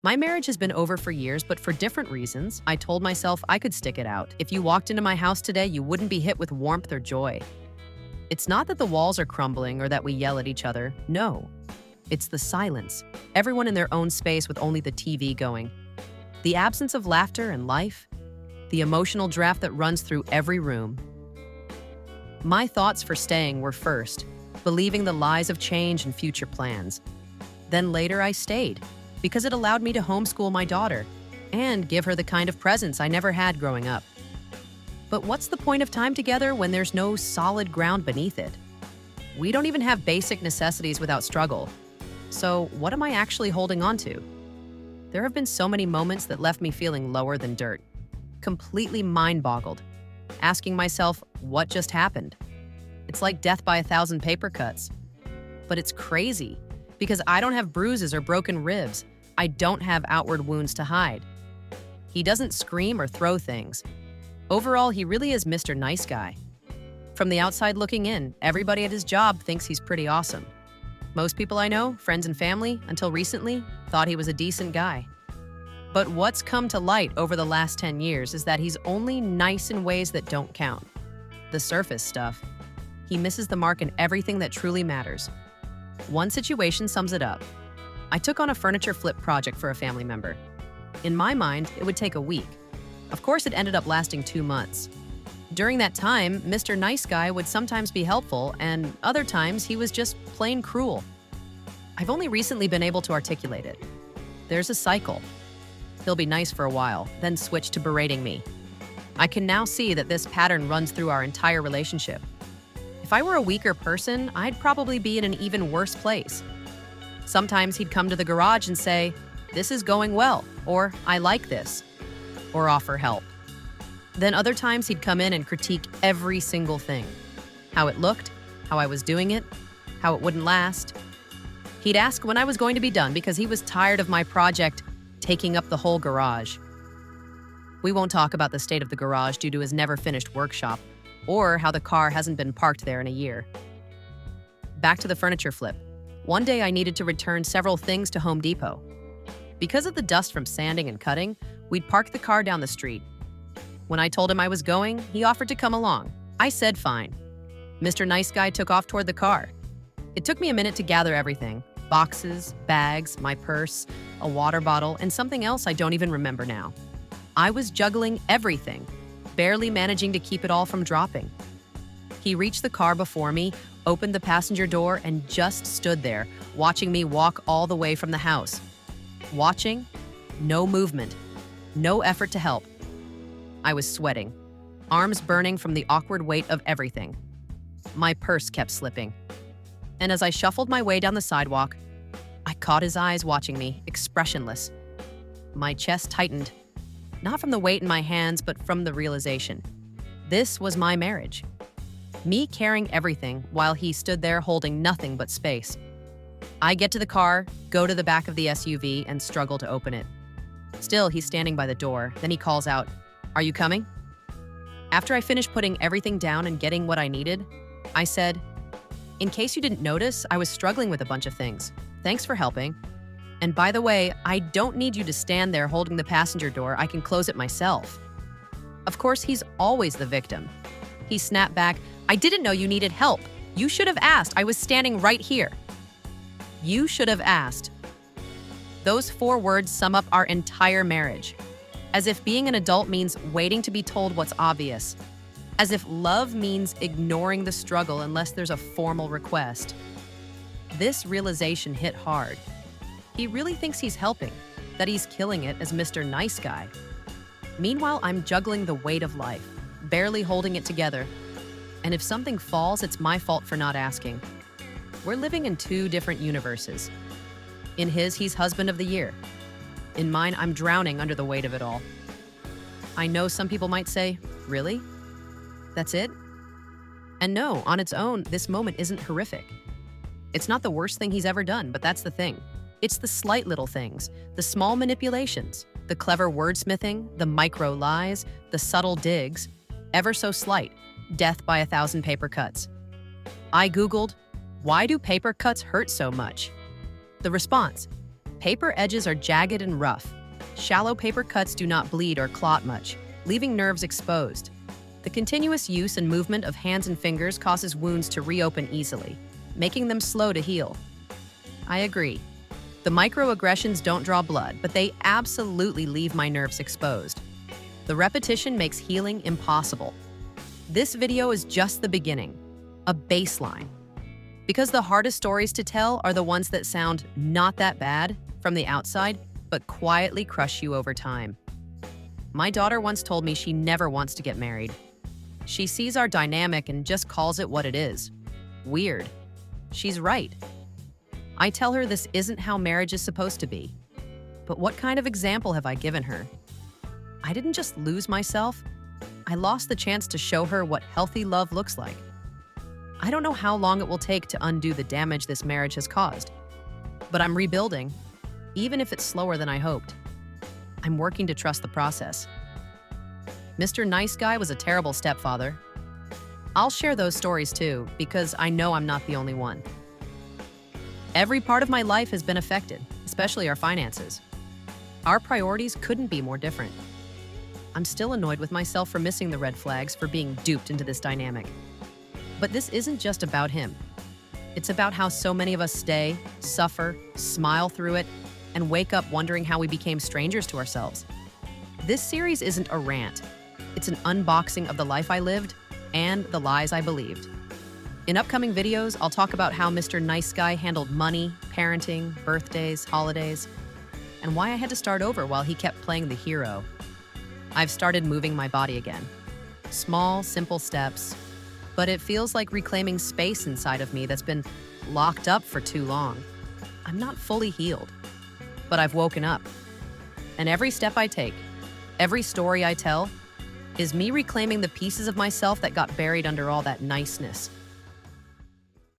My marriage has been over for years, but for different reasons. I told myself I could stick it out. If you walked into my house today, you wouldn't be hit with warmth or joy. It's not that the walls are crumbling or that we yell at each other. No. It's the silence. Everyone in their own space with only the TV going. The absence of laughter and life. The emotional draft that runs through every room. My thoughts for staying were first, believing the lies of change and future plans. Then later I stayed, because it allowed me to homeschool my daughter and give her the kind of presents I never had growing up. But what's the point of time together when there's no solid ground beneath it? We don't even have basic necessities without struggle. So what am I actually holding on to? There have been so many moments that left me feeling lower than dirt, completely mind-boggled, asking myself, what just happened? It's like death by 1,000 paper cuts. But it's crazy, because I don't have bruises or broken ribs. I don't have outward wounds to hide. He doesn't scream or throw things. Overall, he really is Mr. Nice Guy. From the outside looking in, everybody at his job thinks he's pretty awesome. Most people I know, friends and family, until recently, thought he was a decent guy. But what's come to light over the last 10 years is that he's only nice in ways that don't count. The surface stuff. He misses the mark in everything that truly matters. One situation sums it up. I took on a furniture flip project for a family member. In my mind, it would take a week. Of course, it ended up lasting 2 months. During that time, Mr. Nice Guy would sometimes be helpful, and other times he was just plain cruel. I've only recently been able to articulate it. There's a cycle. He'll be nice for a while, then switch to berating me. I can now see that this pattern runs through our entire relationship. If I were a weaker person, I'd probably be in an even worse place. Sometimes he'd come to the garage and say, "This is going well," or "I like this," or offer help. Then other times he'd come in and critique every single thing. How it looked, how I was doing it, how it wouldn't last. He'd ask when I was going to be done because he was tired of my project taking up the whole garage. We won't talk about the state of the garage due to his never-finished workshop, or how the car hasn't been parked there in a year. Back to the furniture flip. One day I needed to return several things to Home Depot. Because of the dust from sanding and cutting, we'd parked the car down the street. When I told him I was going, he offered to come along. I said fine. Mr. Nice Guy took off toward the car. It took me a minute to gather everything. Boxes, bags, my purse, a water bottle, and something else I don't even remember now. I was juggling everything, barely managing to keep it all from dropping. He reached the car before me, opened the passenger door, and just stood there, watching me walk all the way from the house. Watching, no movement, no effort to help. I was sweating, arms burning from the awkward weight of everything. My purse kept slipping. And as I shuffled my way down the sidewalk, I caught his eyes watching me, expressionless. My chest tightened, not from the weight in my hands, but from the realization. This was my marriage. Me carrying everything while he stood there holding nothing but space. I get to the car, go to the back of the SUV, and struggle to open it. Still, he's standing by the door. Then he calls out, "Are you coming?" After I finished putting everything down and getting what I needed, I said, "In case you didn't notice, I was struggling with a bunch of things. Thanks for helping. And by the way, I don't need you to stand there holding the passenger door. I can close it myself." Of course, he's always the victim. He snapped back, "I didn't know you needed help. You should have asked. I was standing right here." You should have asked. Those 4 words sum up our entire marriage. As if being an adult means waiting to be told what's obvious. As if love means ignoring the struggle unless there's a formal request. This realization hit hard. He really thinks he's helping, that he's killing it as Mr. Nice Guy. Meanwhile, I'm juggling the weight of life, barely holding it together. And if something falls, it's my fault for not asking. We're living in 2 different universes. In his, he's husband of the year. In mine, I'm drowning under the weight of it all. I know some people might say, "Really? That's it?" And no, on its own, this moment isn't horrific. It's not the worst thing he's ever done, but that's the thing. It's the slight little things, the small manipulations, the clever wordsmithing, the micro lies, the subtle digs, ever so slight, death by 1,000 paper cuts. I Googled, "Why do paper cuts hurt so much?" The response, Paper edges are jagged and rough. Shallow paper cuts do not bleed or clot much, leaving nerves exposed. The continuous use and movement of hands and fingers causes wounds to reopen easily, making them slow to heal. I agree. The microaggressions don't draw blood, but they absolutely leave my nerves exposed. The repetition makes healing impossible. This video is just the beginning, a baseline. Because the hardest stories to tell are the ones that sound not that bad from the outside, but quietly crush you over time. My daughter once told me she never wants to get married. She sees our dynamic and just calls it what it is. Weird. She's right. I tell her this isn't how marriage is supposed to be. But what kind of example have I given her? I didn't just lose myself. I lost the chance to show her what healthy love looks like. I don't know how long it will take to undo the damage this marriage has caused. But I'm rebuilding, even if it's slower than I hoped. I'm working to trust the process. Mr. Nice Guy was a terrible stepfather. I'll share those stories too, because I know I'm not the only one. Every part of my life has been affected, especially our finances. Our priorities couldn't be more different. I'm still annoyed with myself for missing the red flags, for being duped into this dynamic. But this isn't just about him. It's about how so many of us stay, suffer, smile through it, and wake up wondering how we became strangers to ourselves. This series isn't a rant. It's an unboxing of the life I lived and the lies I believed. In upcoming videos, I'll talk about how Mr. Nice Guy handled money, parenting, birthdays, holidays, and why I had to start over while he kept playing the hero. I've started moving my body again. Small, simple steps, but it feels like reclaiming space inside of me that's been locked up for too long. I'm not fully healed, but I've woken up. And every step I take, every story I tell, is me reclaiming the pieces of myself that got buried under all that niceness.